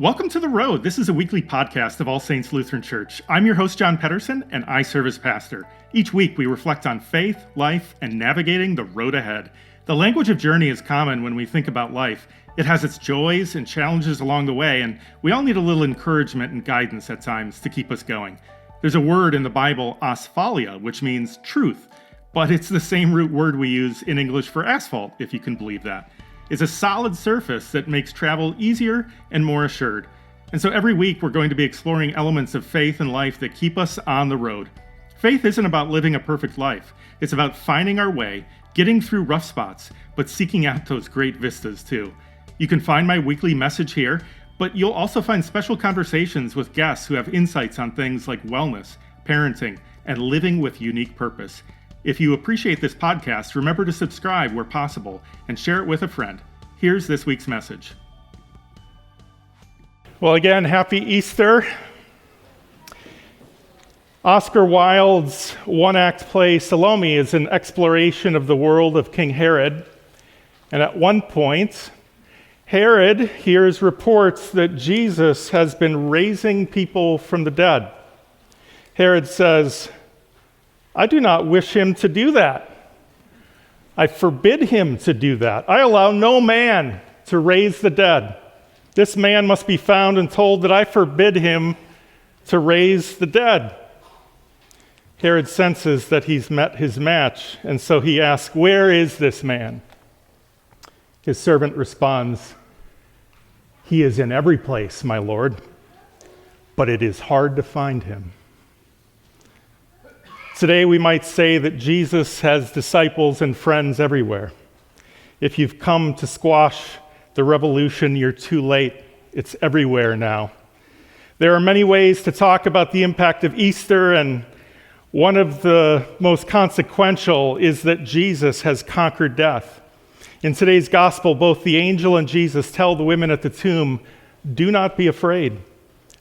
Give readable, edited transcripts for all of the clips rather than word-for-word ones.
Welcome to The Road. This is a weekly podcast of All Saints Lutheran Church. I'm your host, John Pedersen, and I serve as pastor. Each week, we reflect on faith, life, and navigating the road ahead. The language of journey is common when we think about life. It has its joys and challenges along the way, and we all need a little encouragement and guidance at times to keep us going. There's a word in the Bible, asphalia, which means truth, but it's the same root word we use in English for asphalt, if you can believe that. It's a solid surface that makes travel easier and more assured. And so every week we're going to be exploring elements of faith and life that keep us on the road. Faith isn't about living a perfect life. It's about finding our way, getting through rough spots, but seeking out those great vistas too. You can find my weekly message here, but you'll also find special conversations with guests who have insights on things like wellness, parenting, and living with unique purpose. If you appreciate this podcast, remember to subscribe where possible and share it with a friend. Here's this week's message. Well, again, happy Easter. Oscar Wilde's one-act play Salome is an exploration of the world of King Herod. And at one point, Herod hears reports that Jesus has been raising people from the dead. Herod says, "I do not wish him to do that. I forbid him to do that. I allow no man to raise the dead. This man must be found and told that I forbid him to raise the dead." Herod senses that he's met his match, and so he asks, "Where is this man?" His servant responds, "He is in every place, my lord, but it is hard to find him." Today we might say that Jesus has disciples and friends everywhere. If you've come to squash the revolution, you're too late. It's everywhere now. There are many ways to talk about the impact of Easter, and one of the most consequential is that Jesus has conquered death. In today's gospel, both the angel and Jesus tell the women at the tomb, "Do not be afraid.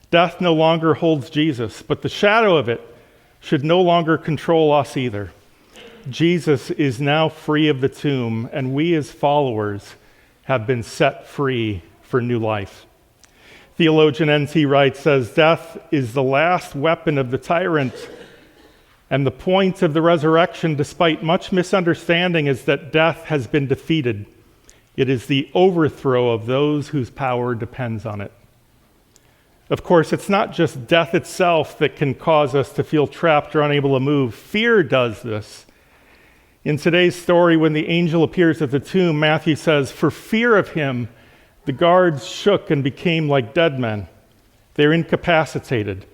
Death no longer holds Jesus, but the shadow of it should no longer control us either. Jesus is now free of the tomb, and we as followers have been set free for new life." Theologian N.T. Wright says, "Death is the last weapon of the tyrant, and the point of the resurrection, despite much misunderstanding, is that death has been defeated. It is the overthrow of those whose power depends on it." Of course, it's not just death itself that can cause us to feel trapped or unable to move. Fear does this. In today's story, when the angel appears at the tomb, Matthew says, "For fear of him, the guards shook and became like dead men. They're incapacitated."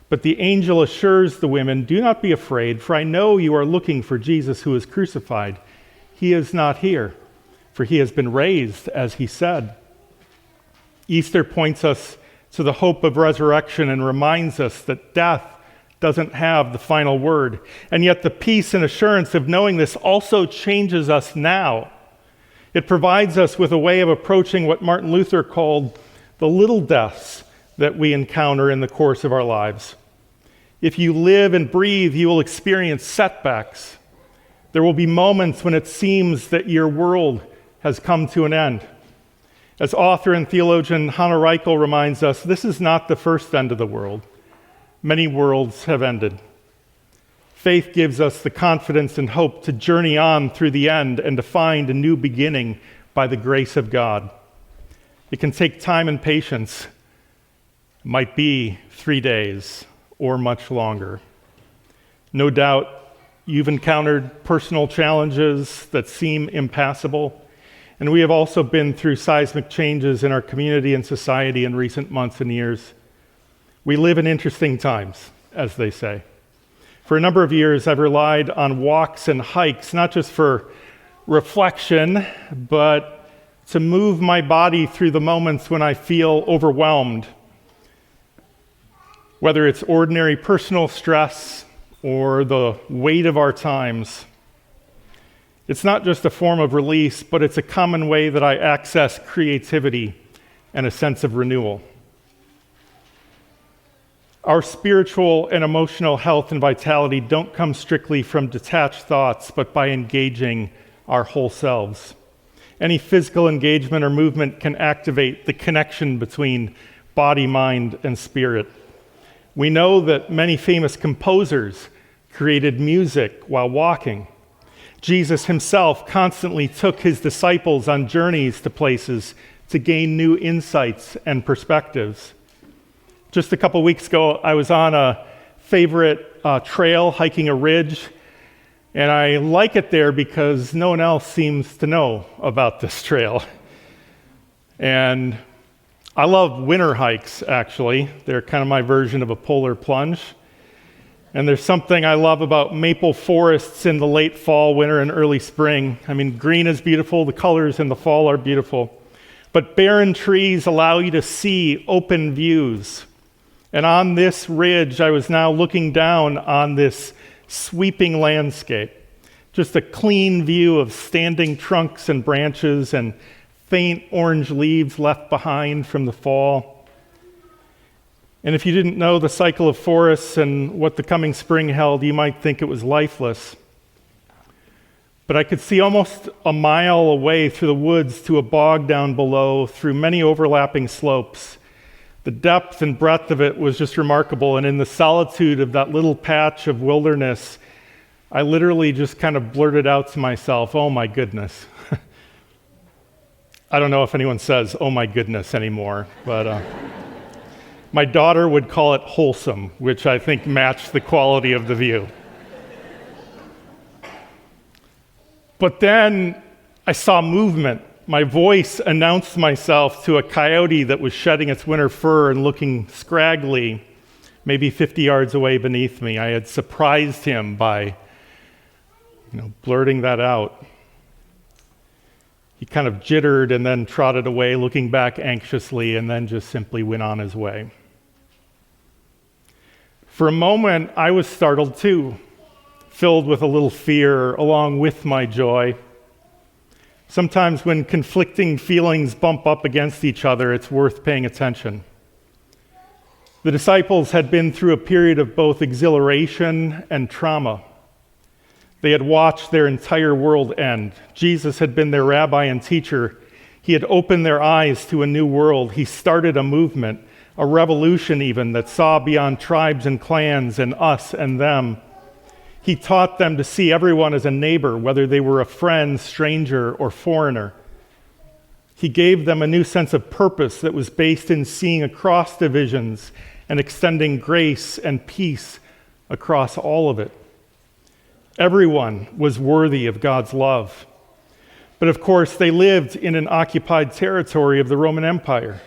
But the angel assures the women, "Do not be afraid, for I know you are looking for Jesus who is crucified. He is not here, for he has been raised, as he said." Easter points us to the hope of resurrection and reminds us that death doesn't have the final word. And yet the peace and assurance of knowing this also changes us now. It provides us with a way of approaching what Martin Luther called the little deaths that we encounter in the course of our lives. If you live and breathe, you will experience setbacks. There will be moments when it seems that your world has come to an end. As author and theologian Hannah Reichel reminds us, this is not the first end of the world. Many worlds have ended. Faith gives us the confidence and hope to journey on through the end and to find a new beginning by the grace of God. It can take time and patience. It might be 3 days or much longer. No doubt you've encountered personal challenges that seem impassable. And we have also been through seismic changes in our community and society in recent months and years. We live in interesting times, as they say. For a number of years, I've relied on walks and hikes, not just for reflection, but to move my body through the moments when I feel overwhelmed. Whether it's ordinary personal stress or the weight of our times, it's not just a form of release, but it's a common way that I access creativity and a sense of renewal. Our spiritual and emotional health and vitality don't come strictly from detached thoughts, but by engaging our whole selves. Any physical engagement or movement can activate the connection between body, mind, and spirit. We know that many famous composers created music while walking. Jesus himself constantly took his disciples on journeys to places to gain new insights and perspectives. Just a couple weeks ago, I was on a favorite trail, hiking a ridge, and I like it there because no one else seems to know about this trail. And I love winter hikes, actually. They're kind of my version of a polar plunge. And there's something I love about maple forests in the late fall, winter, and early spring. I mean, green is beautiful, the colors in the fall are beautiful. But barren trees allow you to see open views. And on this ridge, I was now looking down on this sweeping landscape. Just a clean view of standing trunks and branches and faint orange leaves left behind from the fall. And if you didn't know the cycle of forests and what the coming spring held, you might think it was lifeless. But I could see almost a mile away through the woods to a bog down below, through many overlapping slopes. The depth and breadth of it was just remarkable, and in the solitude of that little patch of wilderness, I literally just kind of blurted out to myself, "Oh my goodness." I don't know if anyone says, "Oh my goodness," anymore, but my daughter would call it wholesome, which I think matched the quality of the view. But then I saw movement. My voice announced myself to a coyote that was shedding its winter fur and looking scraggly, maybe 50 yards away beneath me. I had surprised him by, blurting that out. He kind of jittered and then trotted away, looking back anxiously, and then just simply went on his way. For a moment, I was startled too, filled with a little fear along with my joy. Sometimes when conflicting feelings bump up against each other, it's worth paying attention. The disciples had been through a period of both exhilaration and trauma. They had watched their entire world end. Jesus had been their rabbi and teacher. He had opened their eyes to a new world. He started a movement, a revolution even, that saw beyond tribes and clans and us and them. He taught them to see everyone as a neighbor, whether they were a friend, stranger, or foreigner. He gave them a new sense of purpose that was based in seeing across divisions and extending grace and peace across all of it. Everyone was worthy of God's love. But of course, they lived in an occupied territory of the Roman Empire.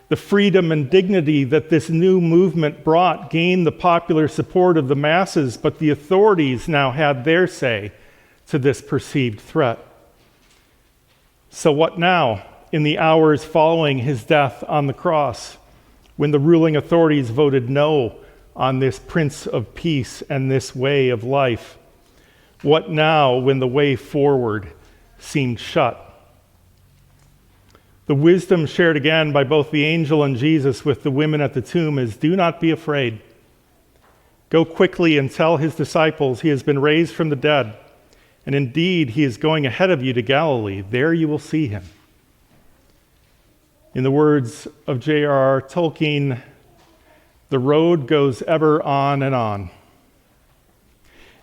The freedom and dignity that this new movement brought gained the popular support of the masses, but the authorities now had their say to this perceived threat. So what now, in the hours following his death on the cross, when the ruling authorities voted no on this Prince of Peace and this way of life? What now when the way forward seemed shut? The wisdom shared again by both the angel and Jesus with the women at the tomb is, do not be afraid. Go quickly and tell his disciples he has been raised from the dead, and indeed he is going ahead of you to Galilee. There you will see him. In the words of J.R.R. Tolkien, the road goes ever on and on.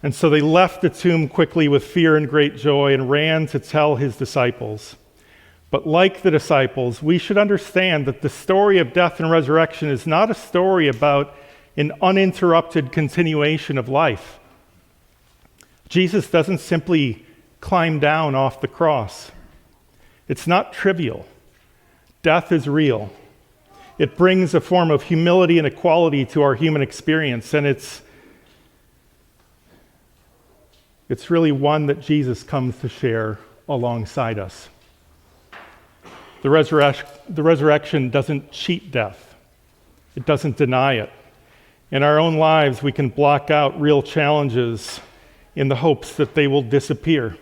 And so they left the tomb quickly with fear and great joy and ran to tell his disciples. But like the disciples, we should understand that the story of death and resurrection is not a story about an uninterrupted continuation of life. Jesus doesn't simply climb down off the cross. It's not trivial. Death is real. It brings a form of humility and equality to our human experience, and it's really one that Jesus comes to share alongside us. The resurrection doesn't cheat death. It doesn't deny it. In our own lives, we can block out real challenges in the hopes that they will disappear.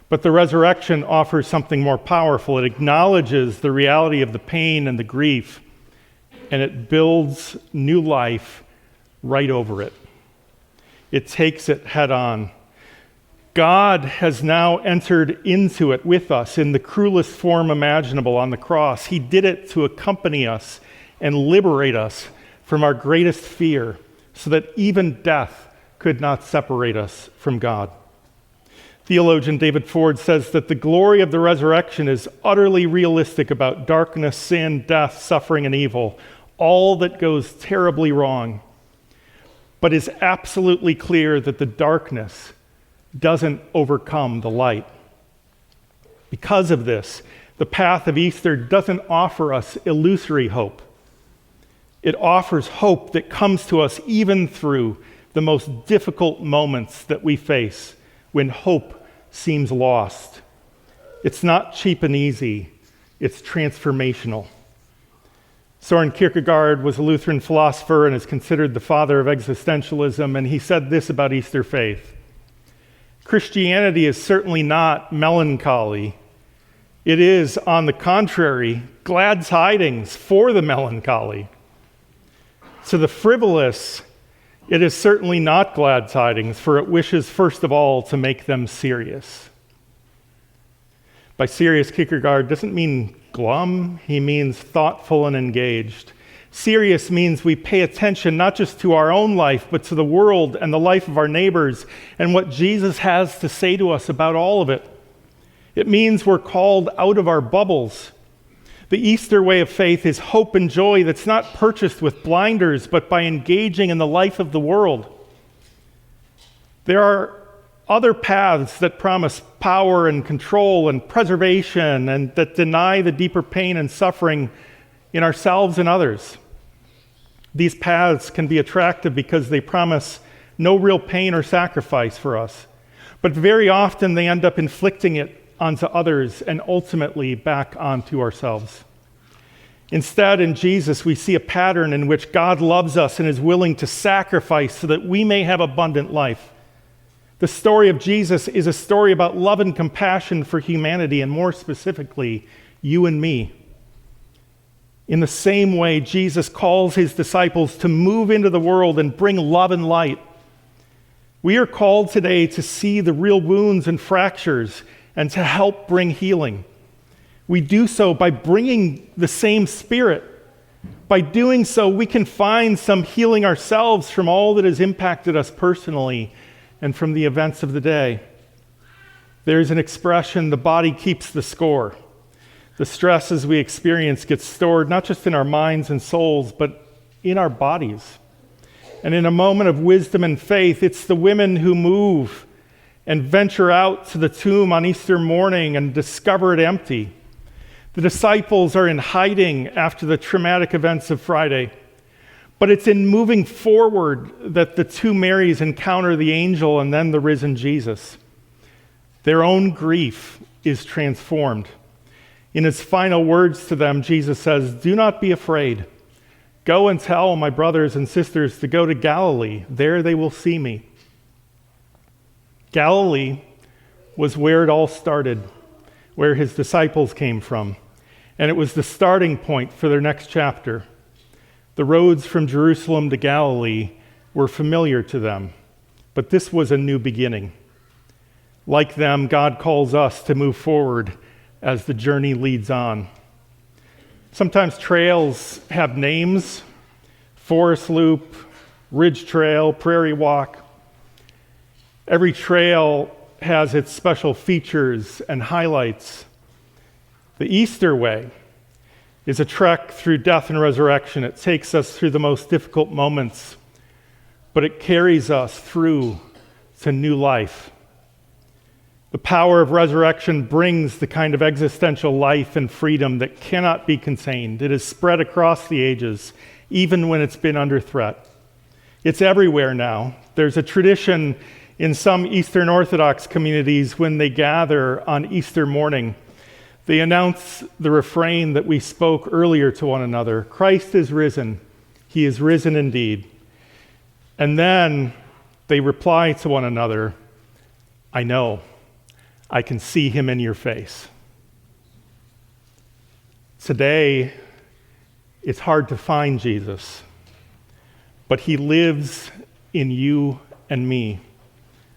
But the resurrection offers something more powerful. It acknowledges the reality of the pain and the grief, and it builds new life right over it. It takes it head on. God has now entered into it with us in the cruelest form imaginable on the cross. He did it to accompany us and liberate us from our greatest fear so that even death could not separate us from God. Theologian David Ford says that the glory of the resurrection is utterly realistic about darkness, sin, death, suffering, and evil, all that goes terribly wrong, but is absolutely clear that the darkness doesn't overcome the light. Because of this, the path of Easter doesn't offer us illusory hope. It offers hope that comes to us even through the most difficult moments that we face when hope seems lost. It's not cheap and easy, it's transformational. Soren Kierkegaard was a Lutheran philosopher and is considered the father of existentialism, and he said this about Easter faith: Christianity is certainly not melancholy. It is, on the contrary, glad tidings for the melancholy. To the frivolous, it is certainly not glad tidings, for it wishes first of all to make them serious. By serious, Kierkegaard doesn't mean glum, he means thoughtful and engaged. Serious means we pay attention not just to our own life, but to the world and the life of our neighbors and what Jesus has to say to us about all of it. It means we're called out of our bubbles. The Easter way of faith is hope and joy that's not purchased with blinders, but by engaging in the life of the world. There are other paths that promise power and control and preservation and that deny the deeper pain and suffering in ourselves and others. These paths can be attractive because they promise no real pain or sacrifice for us, but very often they end up inflicting it onto others and ultimately back onto ourselves. Instead, in Jesus, we see a pattern in which God loves us and is willing to sacrifice so that we may have abundant life. The story of Jesus is a story about love and compassion for humanity, and more specifically, you and me. In the same way, Jesus calls his disciples to move into the world and bring love and light. We are called today to see the real wounds and fractures and to help bring healing. We do so by bringing the same Spirit. By doing so, we can find some healing ourselves from all that has impacted us personally and from the events of the day. There's an expression, the body keeps the score. The stresses we experience get stored not just in our minds and souls, but in our bodies. And in a moment of wisdom and faith, it's the women who move and venture out to the tomb on Easter morning and discover it empty. The disciples are in hiding after the traumatic events of Friday. But it's in moving forward that the two Marys encounter the angel and then the risen Jesus. Their own grief is transformed. In his final words to them, Jesus says, "Do not be afraid. Go and tell my brothers and sisters to go to Galilee. There they will see me." Galilee was where it all started, where his disciples came from, and it was the starting point for their next chapter. The roads from Jerusalem to Galilee were familiar to them, but this was a new beginning. Like them, God calls us to move forward as the journey leads on. Sometimes trails have names: Forest Loop, Ridge Trail, Prairie Walk. Every trail has its special features and highlights. The Easter way is a trek through death and resurrection. It takes us through the most difficult moments, but it carries us through to new life. The power of resurrection brings the kind of existential life and freedom that cannot be contained. It is spread across the ages, even when it's been under threat. It's everywhere now. There's a tradition in some Eastern Orthodox communities when they gather on Easter morning. They announce the refrain that we spoke earlier to one another: Christ is risen. He is risen indeed. And then they reply to one another, I know. I can see him in your face. Today, it's hard to find Jesus, but he lives in you and me,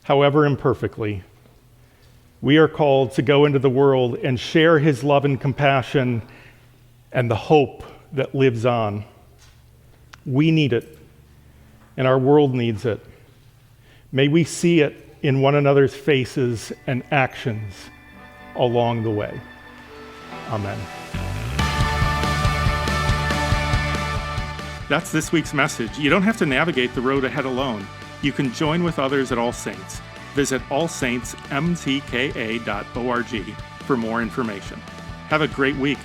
however imperfectly. We are called to go into the world and share his love and compassion and the hope that lives on. We need it, and our world needs it. May we see it in one another's faces and actions along the way. Amen. That's this week's message. You don't have to navigate the road ahead alone. You can join with others at All Saints. Visit allsaintsmtka.org for more information. Have a great week.